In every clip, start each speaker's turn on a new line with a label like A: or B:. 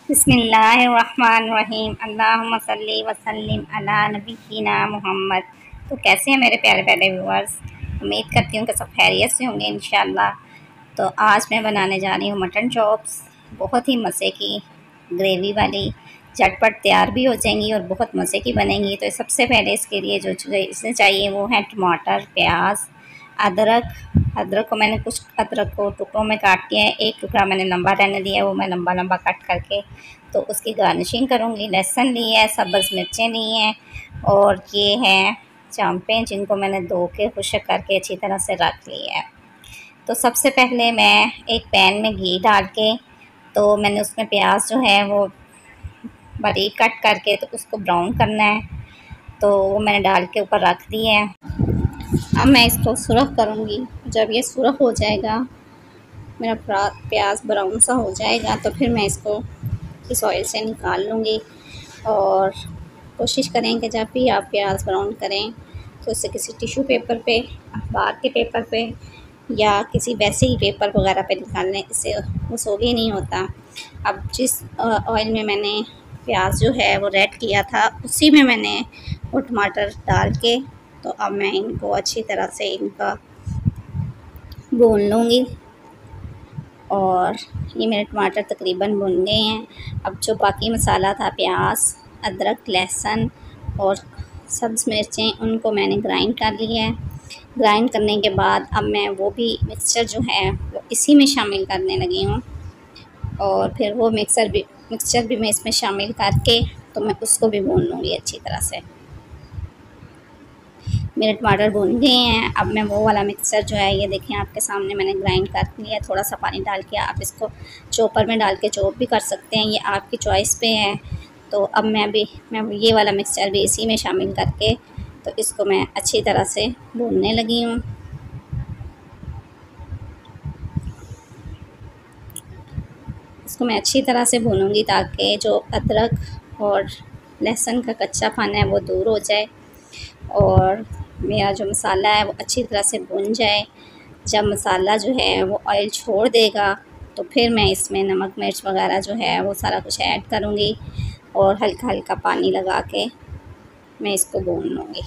A: बिस्मिल्लाहिर्रहमानिर्रहीम अल्लाहुम्मा सल्ली वसल्लिम अला नबिय्यिना मोहम्मद। तो कैसे हैं मेरे प्यारे प्यारे व्यूअर्स। उम्मीद करती हूँ कि सब खैरियत से होंगे इंशाल्लाह। तो आज मैं बनाने जा रही हूँ मटन चॉप्स। बहुत ही मज़े की ग्रेवी वाली, झटपट तैयार भी हो जाएंगी और बहुत मज़े की बनेंगी। तो सबसे पहले इसके लिए जो इसमें चाहिए वो है टमाटर, प्याज, अदरक। अदरक को मैंने कुछ अदरक को टुकड़ों में काट दिया है। एक टुकड़ा मैंने लंबा रहने दिया है, वो मैं लंबा लंबा कट करके तो उसकी गार्निशिंग करूँगी। लहसुन ली है, सब्ज़ मिर्चें ली हैं और ये हैं चांपें जिनको मैंने धो के खुश्क करके अच्छी तरह से रख लिया है। तो सबसे पहले मैं एक पैन में घी डाल के तो मैंने उसमें प्याज जो है वो बारीक कट करके तो उसको ब्राउन करना है। तो वो मैंने डाल के ऊपर रख दी है। अब मैं इसको सुरख करूँगी। जब ये सुरख हो जाएगा, मेरा प्याज ब्राउन सा हो जाएगा, तो फिर मैं इसको इस ऑयल से निकाल लूँगी। और कोशिश करें कि जब भी आप प्याज ब्राउन करें तो इसे किसी टिश्यू पेपर पे, अखबार के पेपर पे या किसी वैसे ही पेपर वगैरह पे निकाल लें, इससे वो सोगी नहीं होता। अब जिस ऑयल में मैंने प्याज जो है वो रेड किया था, उसी में मैंने वो टमाटर डाल के तो अब मैं इनको अच्छी तरह से इनका भून लूँगी। और ये मेरे टमाटर तकरीबन भुन गए हैं। अब जो बाकी मसाला था, प्याज, अदरक, लहसुन और सब्ज़ मिर्चें, उनको मैंने ग्राइंड कर लिया है। ग्राइंड करने के बाद अब मैं वो भी मिक्सचर जो है वो इसी में शामिल करने लगी हूँ। और फिर वो मिक्सचर भी मैं इसमें शामिल करके तो मैं उसको भी भून लूँगी अच्छी तरह से। मेरे टमाटर भून गए हैं। अब मैं वो वाला मिक्सचर जो है, ये देखें आपके सामने मैंने ग्राइंड कर लिया है। थोड़ा सा पानी डाल के आप इसको चॉपर में डाल के चॉप भी कर सकते हैं, ये आपकी चॉइस पे है। तो अब मैं ये वाला मिक्सचर भी इसी में शामिल करके तो इसको मैं अच्छी तरह से भूनने लगी हूँ। इसको मैं अच्छी तरह से भूनूंगी ताकि जो अदरक और लहसुन का कच्चापन है वो दूर हो जाए और मेरा जो मसाला है वो अच्छी तरह से भुन जाए। जब मसाला जो है वो ऑयल छोड़ देगा तो फिर मैं इसमें नमक मिर्च वगैरह जो है वो सारा कुछ ऐड करूँगी और हल्का हल्का पानी लगा के मैं इसको भून लूँगी।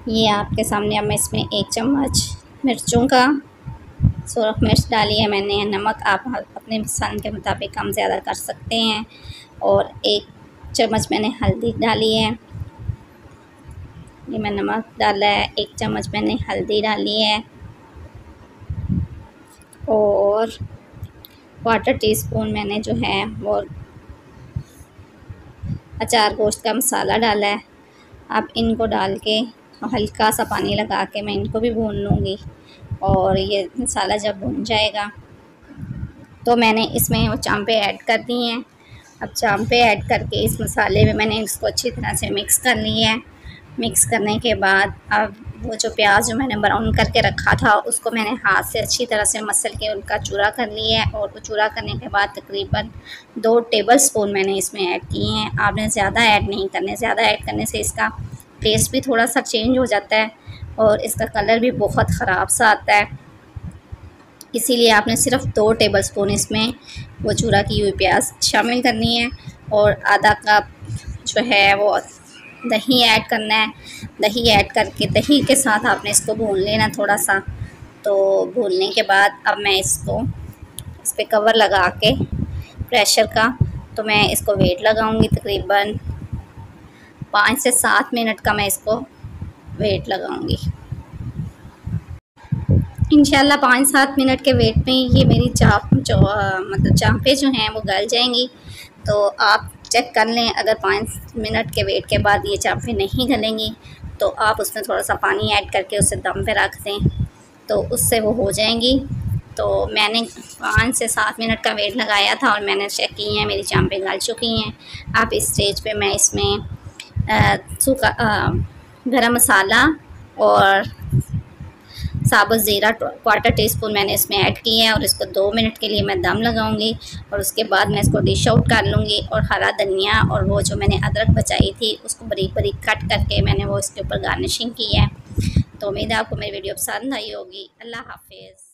A: ये आपके सामने अब मैं इसमें 1 चम्मच मिर्चों का सुरख मिर्च डाली है मैंने। नमक आप अपने पसंद के मुताबिक कम ज़्यादा कर सकते हैं। और 1 चम्मच मैंने हल्दी डाली है। ये मैं नमक डाला है, 1 चम्मच मैंने हल्दी डाली है और 1/4 टीस्पून मैंने जो है वो अचार गोश्त का मसाला डाला है। अब इनको डाल के हल्का सा पानी लगा के मैं इनको भी भून लूँगी। और ये मसाला जब भुन जाएगा तो मैंने इसमें वो चांपे ऐड कर दी हैं। अब चांपे ऐड करके इस मसाले में मैंने इसको अच्छी तरह से मिक्स कर लिया है। मिक्स करने के बाद अब वो जो प्याज जो मैंने ब्राउन करके रखा था उसको मैंने हाथ से अच्छी तरह से मसल के उनका चूरा कर लिया है। और वो चूरा करने के बाद तकरीबन 2 टेबलस्पून मैंने इसमें ऐड किए हैं। आपने ज़्यादा ऐड नहीं करने, ज़्यादा ऐड करने से इसका टेस्ट भी थोड़ा सा चेंज हो जाता है और इसका कलर भी बहुत ख़राब सा आता है। इसीलिए आपने सिर्फ 2 टेबलस्पून इसमें वो चूरा की हुई प्याज शामिल करनी है। और आधा कप जो है वो दही ऐड करना है। दही ऐड करके दही के साथ आपने इसको भून लेना थोड़ा सा। तो भूनने के बाद अब मैं इसको इस पर कवर लगा के प्रेशर का तो मैं इसको वेट लगाऊंगी। तकरीबन 5 से 7 मिनट का मैं इसको वेट लगाऊंगी। इंशाल्लाह 5-7 मिनट के वेट में ये मेरी चांपे जो हैं वो गल जाएंगी। तो आप चेक कर लें, अगर 5 मिनट के वेट के बाद ये चांपे नहीं गलेंगी तो आप उसमें थोड़ा सा पानी ऐड करके उसे दम पे रख दें, तो उससे वो हो जाएंगी। तो मैंने 5 से 7 मिनट का वेट लगाया था और मैंने चेक की हैं, मेरी चांपे गल चुकी हैं। अब इस स्टेज पे मैं इसमें सूखा गरम मसाला और साबुत ज़ीरा 1/4 टीस्पून मैंने इसमें ऐड किया है और इसको 2 मिनट के लिए मैं दम लगाऊंगी। और उसके बाद मैं इसको डिश आउट कर लूँगी। और हरा धनिया और वो जो मैंने अदरक बचाई थी उसको बारीक बारीक कट करके मैंने वो इसके ऊपर गार्निशिंग की है। तो उम्मीद है आपको मेरी वीडियो पसंद आई होगी। अल्लाह हाफिज़।